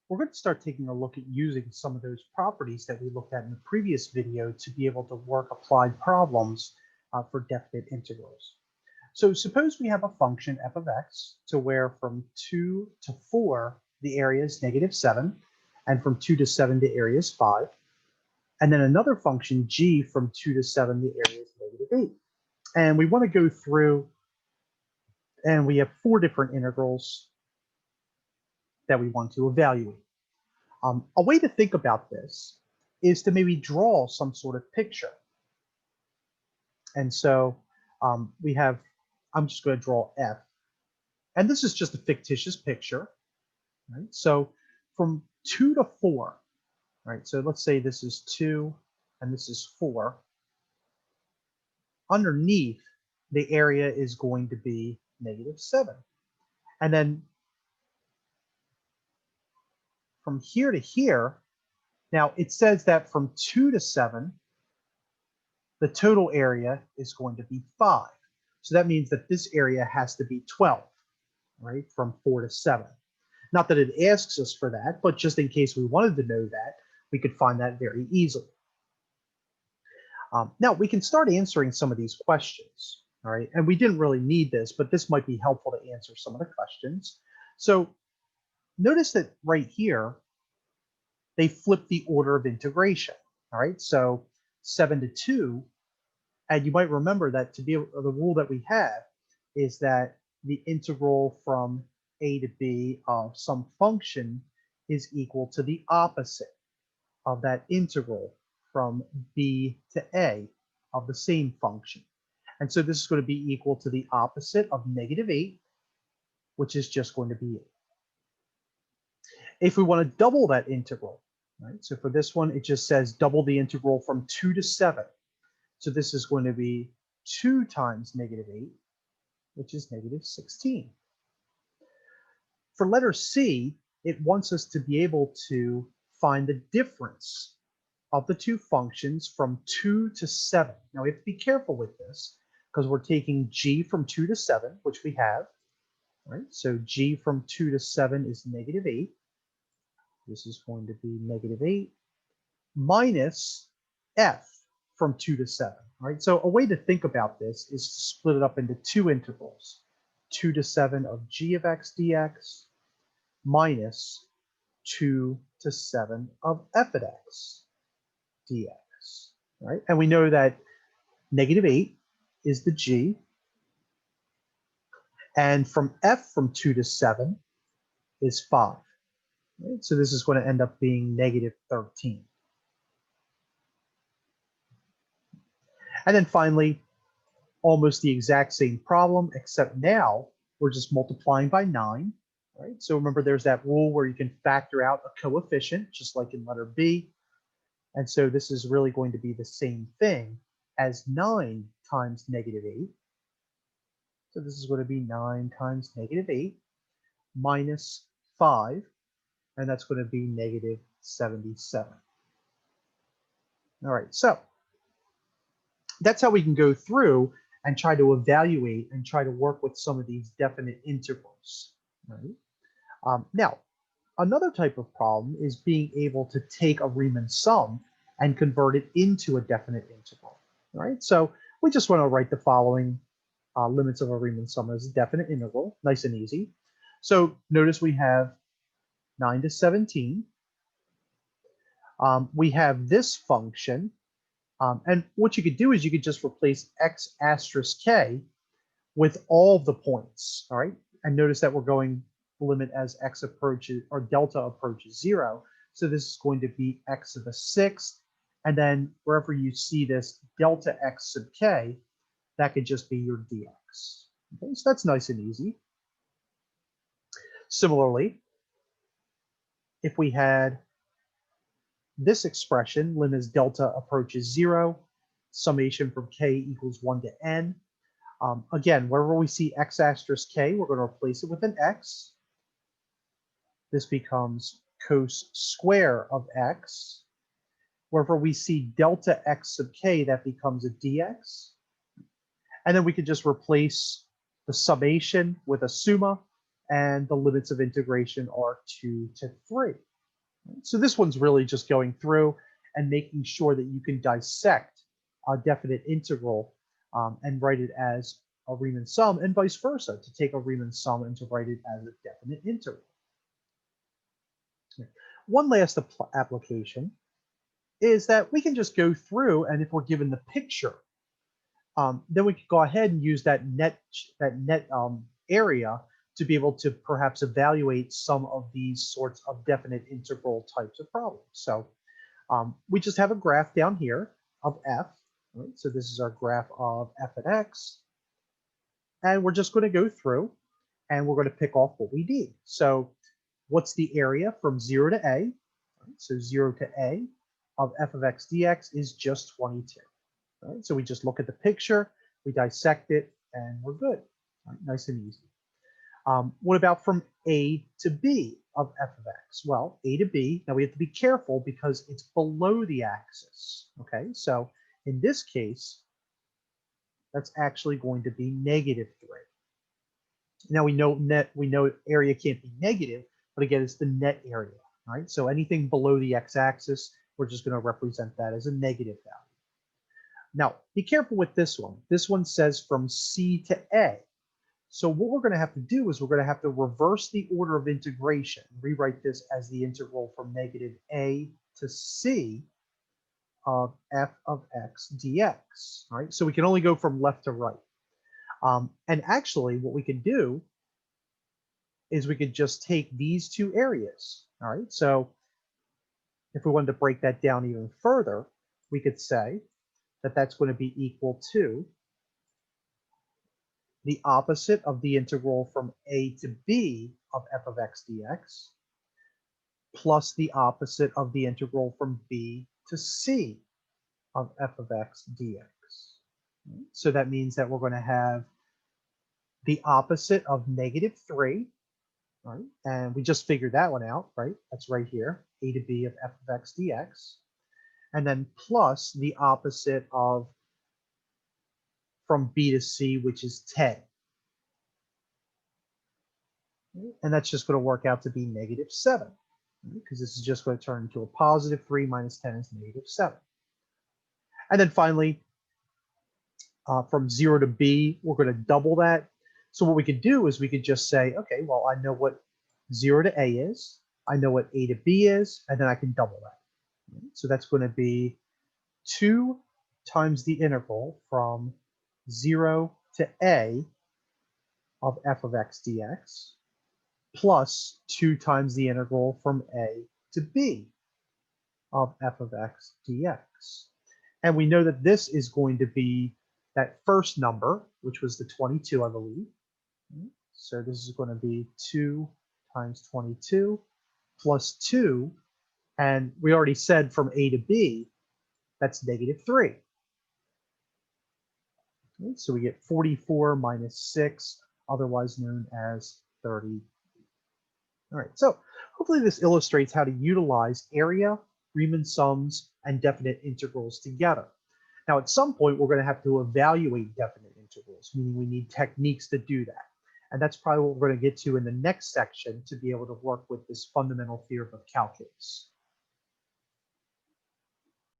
we're going to start taking a look at using some of those properties that we looked at in the previous video to be able to work applied problems for definite integrals. So suppose we have a function f of x to where from 2 to 4, the area is -7, and from 2 to 7, the area is 5. And then another function g from 2 to 7, the area is -8. And we want to go through, and we have 4 different integrals that we want to evaluate. A way to think about this is to maybe draw some sort of picture. And so I'm just going to draw f. And this is just a fictitious picture, right? So from 2 to 4, right? So let's say this is 2 and this is 4. Underneath, the area is going to be -7. And then from here to here, now it says that from 2 to 7, the total area is going to be 5. So that means that this area has to be 12, right? From 4 to 7. Not that it asks us for that, but just in case we wanted to know that, we could find that very easily. Now we can start answering some of these questions, all right? And we didn't really need this, but this might be helpful to answer some of the questions. So notice that right here, they flip the order of integration, all right? So 7 to 2, and you might remember that to be the rule that we have is that the integral from a to b of some function is equal to the opposite of that integral from b to a of the same function. And so this is going to be equal to the opposite of -8, which is just going to be 8. If we want to double that integral, right? So for this one, it just says double the integral from 2 to 7. So this is going to be 2 times -8, which is -16. For letter C, it wants us to be able to find the difference of the two functions from 2 to 7. Now we have to be careful with this because we're taking g from 2 to 7, which we have, right? So g from 2 to 7 is -8. This is going to be -8 minus f from 2 to 7, right? So a way to think about this is to split it up into 2 integrals, 2 to 7 of g of x dx minus 2 to 7 of f of x dx, right? And we know that -8 is the g, and from f from 2 to 7 is 5. Right? So this is going to end up being -13. And then finally, almost the exact same problem, except now we're just multiplying by 9. Right? So remember, there's that rule where you can factor out a coefficient, just like in letter B. And so this is really going to be the same thing as 9 times -8. So this is going to be 9 times -8 minus 5, and that's going to be -77. All right, so that's how we can go through and try to evaluate and try to work with some of these definite integrals. Right? Now, another type of problem is being able to take a Riemann sum and convert it into a definite integral. Right? So we just want to write the following limits of a Riemann sum as a definite integral, nice and easy. So notice we have 9 to 17. We have this function, and what you could do is you could just replace x asterisk k with all the points, all right? And notice that we're going limit as x approaches, or delta approaches 0. So this is going to be x to the 6th, and then wherever you see this delta x sub k, that could just be your dx. Okay, so that's nice and easy. Similarly, if we had this expression, lim as delta approaches 0, summation from k equals 1 to n. Again, wherever we see x asterisk k, we're going to replace it with an x. This becomes cos square of x. Wherever we see delta x sub k, that becomes a dx. And then we could just replace the summation with a summa, and the limits of integration are 2 to 3. So this one's really just going through and making sure that you can dissect a definite integral and write it as a Riemann sum, and vice versa, to take a Riemann sum and to write it as a definite integral. One last application is that we can just go through, and if we're given the picture, then we could go ahead and use that net area to be able to perhaps evaluate some of these sorts of definite integral types of problems. So we just have a graph down here of f. Right? So this is our graph of f at x. And we're just going to go through and we're going to pick off what we need. So what's the area from 0 to a? Right? So 0 to a of f of x dx is just 22. Right? So we just look at the picture, we dissect it, and we're good. Right? Nice and easy. What about from a to b of f of x? Well, a to b, now we have to be careful because it's below the axis. Okay, so in this case, that's actually going to be -3. Now we know area can't be negative, but again, it's the net area, right? So anything below the x-axis, we're just going to represent that as a negative value. Now, be careful with this one. This one says from C to A. So what we're going to have to do is we're going to have to reverse the order of integration, rewrite this as the integral from -a to c of f of x dx, right? So we can only go from left to right. And actually, what we can do is we could just take these two areas, all right? So if we wanted to break that down even further, we could say that that's going to be equal to the opposite of the integral from a to b of f of x dx plus the opposite of the integral from b to c of f of x dx. So that means that we're going to have the opposite of -3, right? And we just figured that one out, right? That's right here, a to b of f of x dx. And then plus the opposite of from b to c, which is 10. And that's just going to work out to be -7, because this is just going to turn into a +3 minus 10 is -7. And then finally, from 0 to b, we're going to double that. So what we could do is we could just say, okay, well, I know what 0 to a is, I know what a to b is, and then I can double that. So that's going to be 2 times the integral from 0 to a of f of x dx plus 2 times the integral from a to b of f of x dx. And we know that this is going to be that first number, which was the 22, I believe. So this is going to be 2 times 22 plus 2. And we already said from a to b, that's -3. So we get 44 minus 6, otherwise known as 30. All right, so hopefully this illustrates how to utilize area, Riemann sums, and definite integrals together. Now, at some point, we're going to have to evaluate definite integrals, meaning we need techniques to do that. And that's probably what we're going to get to in the next section to be able to work with this fundamental theorem of calculus.